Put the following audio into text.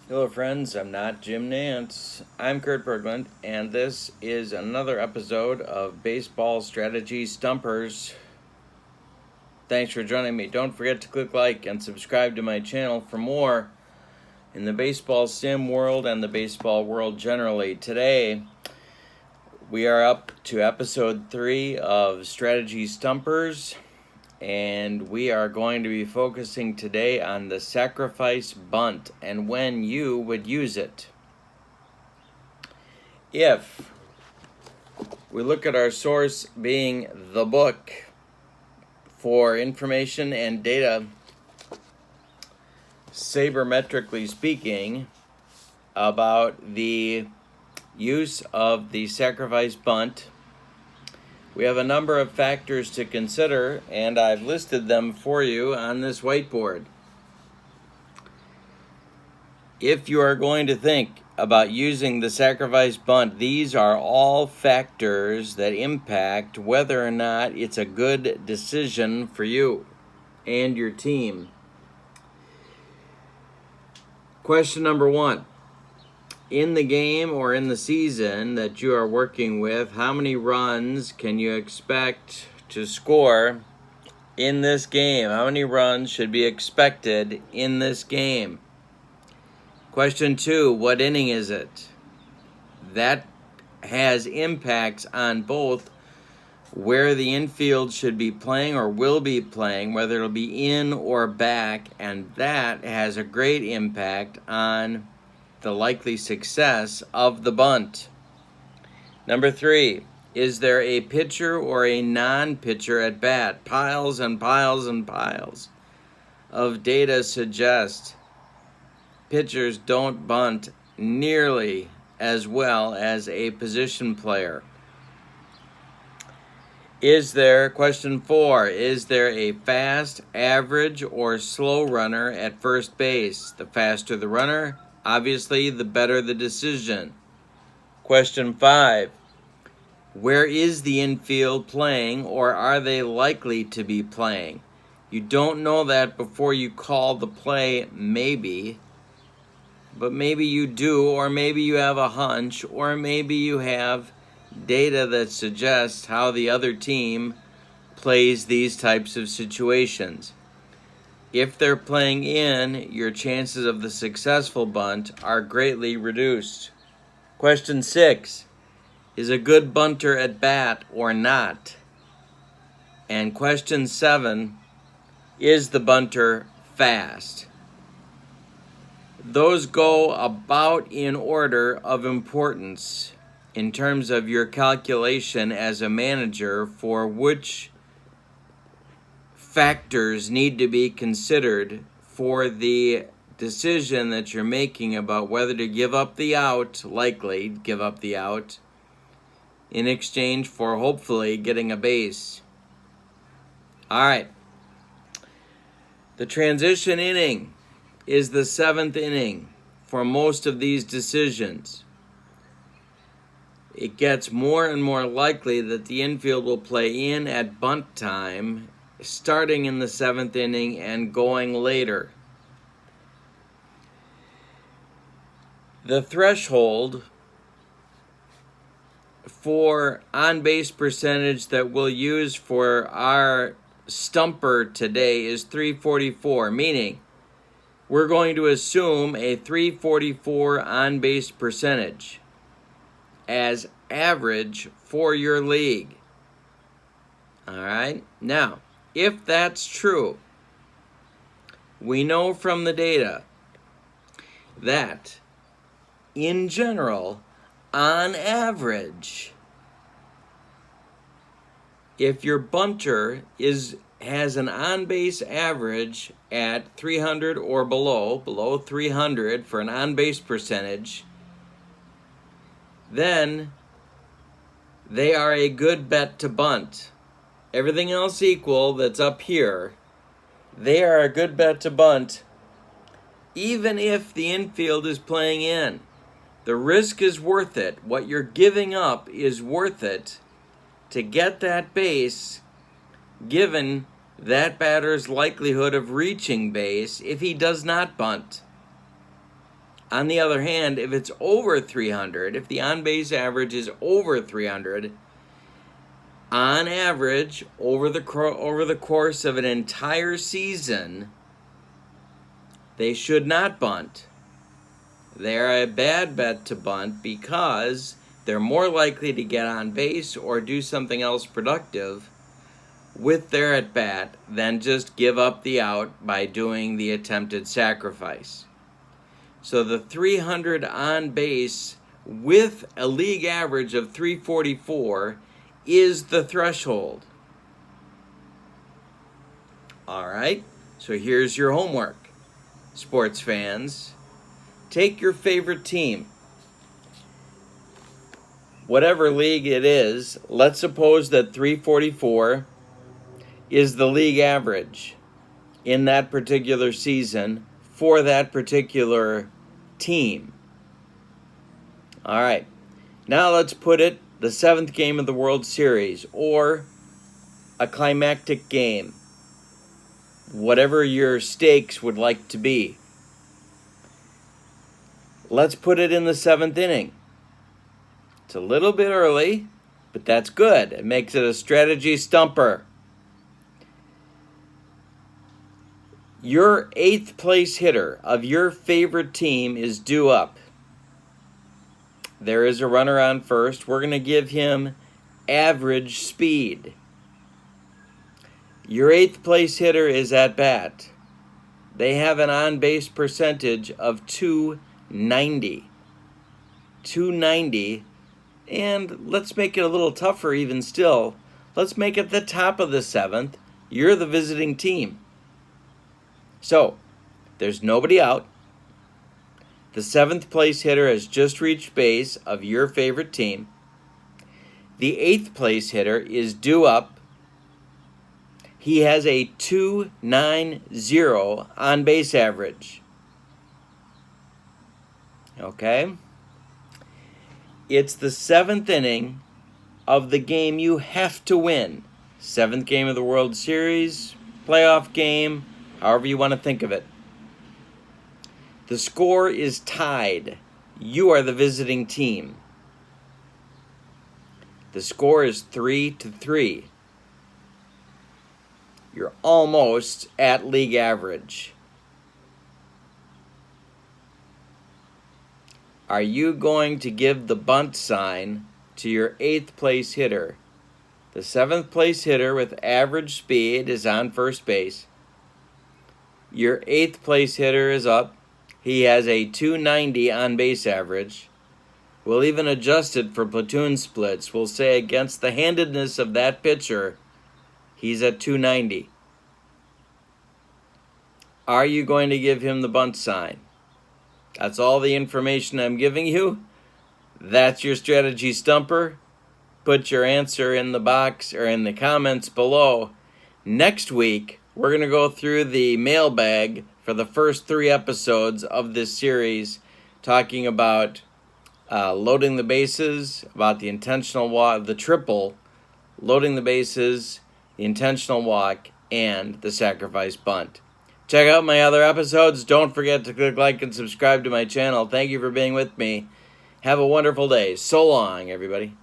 Hello, friends. I'm not Jim Nance. I'm Kurt Bergland, and this is another episode of Baseball Strategy Stumpers. Thanks for joining me. Don't forget to click like and subscribe to my channel for more in the baseball sim world and the baseball world generally. Today, we are up to episode 3 of Strategy Stumpers, and we are going to be focusing today on the sacrifice bunt and when you would use it. If we look at our source being the book for information and data, sabermetrically speaking, about the use of the sacrifice bunt, we have a number of factors to consider, and I've listed them for you on this whiteboard. If you are going to think about using the sacrifice bunt, these are all factors that impact whether or not it's a good decision for you and your team. Question number 1. In the game or in the season that you are working with, how many runs can you expect to score in this game? How many runs should be expected in this game? Question 2, what inning is it? That has impacts on both where the infield should be playing or will be playing, whether it'll be in or back, and that has a great impact on the likely success of the bunt. Number 3, is there a pitcher or a non-pitcher at bat? Piles and piles and piles of data suggest pitchers don't bunt nearly as well as a position player. Question 4, is there a fast, average, or slow runner at first base? The faster the runner, obviously, the better the decision. Question 5, where is the infield playing, or are they likely to be playing? You don't know that before you call the play, maybe, but maybe you do, or maybe you have a hunch, or maybe you have data that suggests how the other team plays these types of situations. If they're playing in, your chances of the successful bunt are greatly reduced. Question 6, is a good bunter at bat or not? And question 7, is the bunter fast? Those go about in order of importance in terms of your calculation as a manager for which factors need to be considered for the decision that you're making about whether to give up the out, likely give up the out, in exchange for hopefully getting a base. All right. The transition inning is the 7th inning for most of these decisions. It gets more and more likely that the infield will play in at bunt time, starting in the 7th inning and going later. The threshold for on-base percentage that we'll use for our stumper today is 344, meaning we're going to assume a 344 on-base percentage as average for your league. All right? Now, if that's true, we know from the data that, in general, on average, if your bunter has an on-base average at 300 or below 300 for an on-base percentage, then they are a good bet to bunt. Everything else equal that's up here, they are a good bet to bunt, even if the infield is playing in. The risk is worth it. What you're giving up is worth it to get that base, given that batter's likelihood of reaching base if he does not bunt. On the other hand, if it's over 300, if the on-base average is over 300, on average, over the course of an entire season, they should not bunt. They're a bad bet to bunt because they're more likely to get on base or do something else productive with their at-bat than just give up the out by doing the attempted sacrifice. So the 300 on base with a league average of 344 is the threshold. All right, so here's your homework, sports fans. Take your favorite team, whatever league it is. Let's suppose that 344 is the league average in that particular season for that particular team. All right, now let's put it the 7th game of the World Series or a climactic game, whatever your stakes would like to be. Let's put it in the 7th inning. It's a little bit early, but that's good. It makes it a strategy stumper. Your 8th place hitter of your favorite team is due up. There is a runner on first. We're going to give him average speed. Your 8th place hitter is at bat. They have an on-base percentage of 290. 290. And let's make it a little tougher even still. Let's make it the top of the 7th. You're the visiting team. So, there's nobody out. The 7th place hitter has just reached base of your favorite team. The 8th place hitter is due up. He has a 290 on base average. Okay? It's the 7th inning of the game you have to win. 7th game of the World Series, playoff game, however you want to think of it. The score is tied. You are the visiting team. The score is 3-3. You're almost at league average. Are you going to give the bunt sign to your 8th place hitter? The 7th place hitter with average speed is on first base. Your 8th place hitter is up. He has a 290 on base average. We'll even adjust it for platoon splits. We'll say against the handedness of that pitcher, he's at 290. Are you going to give him the bunt sign? That's all the information I'm giving you. That's your strategy stumper. Put your answer in the box or in the comments below. Next week, we're going to go through the mailbag for the first 3 episodes of this series, talking about loading the bases, about the intentional walk, the triple, loading the bases, the intentional walk, and the sacrifice bunt. Check out my other episodes. Don't forget to click like and subscribe to my channel. Thank you for being with me. Have a wonderful day. So long, everybody.